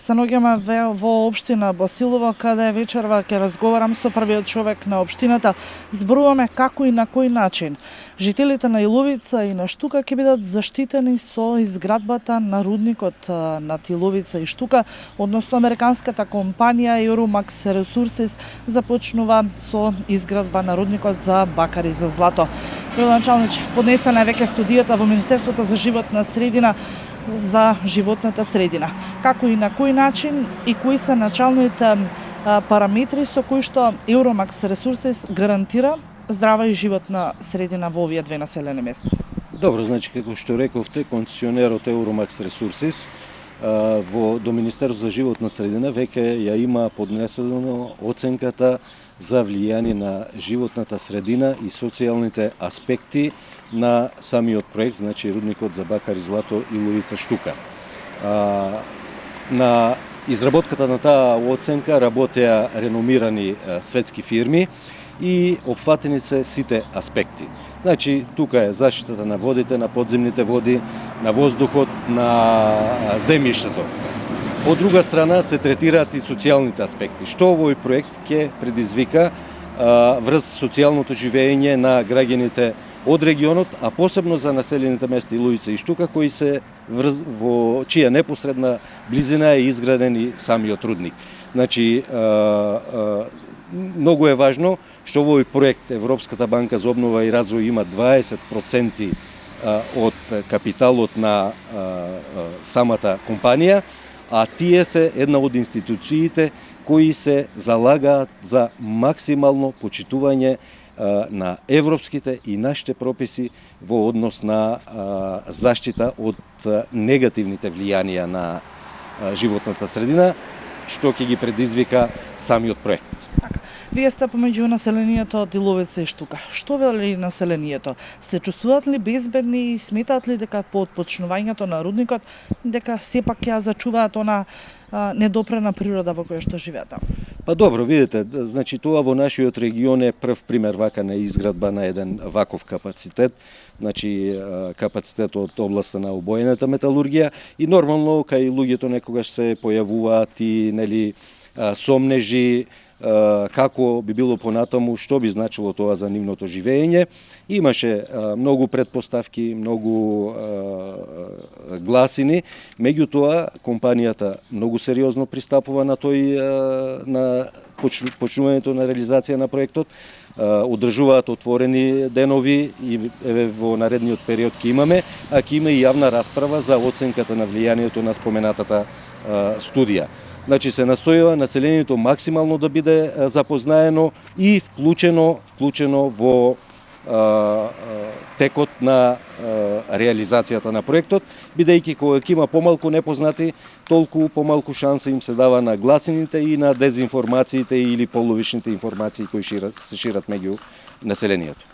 Се наоѓаме во општина Басилово, каде вечерва ќе разговарам со првиот човек на општината. Зборуваме како и на кој начин жителите на Иловица и на Штука ќе бидат заштитени со изградбата на рудникот на Иловица и Штука, односно американската компанија Euromax Resources започнува со изградба на рудникот за бакари за злато. Градоначалниче, поднесена е веќе студијата во Министерството за животна средина за животната средина. Како и на кој начин и кои се началните параметри со кои што Euromax Resources гарантира здрава и животна средина во овие две населени места? Добро, значи како што рековте, концесионерот Euromax Resources до Министерството за животна средина веќе ја има поднесено оценката за влијание на животната средина и социјалните аспекти на самиот проект, значи рудникот за бакари злато Иловица Штука. На изработката на таа оценка работеа реномирани светски фирми и опфатени се сите аспекти. Значи, тука е заштитата на водите, на подземните води, на воздухот, на земјиштето. Од друга страна се третираат и социјалните аспекти, што овој проект ќе предизвика врз социјалното живење на граѓаните од регионот, а посебно за населените места Иловица и Штука, кои се во чија непосредна близина е изграден и самиот рудник. Значи, многу е важно што овој проект Европската банка за обнова и развој има 20% од капиталот на самата компанија, а тие се една од институциите кои се залагаат за максимално почитување на европските и нашите прописи во однос на заштита од негативните влијанија на животната средина, што ќе ги предизвика самиот проект. Така. Вие сте помеѓу населението од Иловица и Штука. Што вели населението? Се чувствуваат ли безбедни и сметаат ли дека по отпочнувањето на рудникот дека сепак ќе зачуваат она недопрена природа во која што живеат таму? Па добро, видите, значи тоа во нашиот регион е прв пример вака на изградба на еден ваков капацитет, значи капацитет од областа на обојната металургија и нормално кај луѓето некогаш се појавуваат и нели сомнежи како би било понатаму, што би значило тоа за нивното живење. Имаше многу предпоставки, многу гласини, меѓутоа компанијата многу сериозно пристапува на на почнувањето на реализација на проектот, одржуваат отворени денови и во наредниот период ќе имаме, а ќе има и јавна расправа за оценката на влијанието на споменатата студија. Значи се настојува населението максимално да биде запознаено и вклучено во текот на реализацијата на проектот, бидејќи кога ќе има помалку непознати, толку помалку шанса им се дава на гласините и на дезинформациите или половичните информации кои се шират меѓу населението.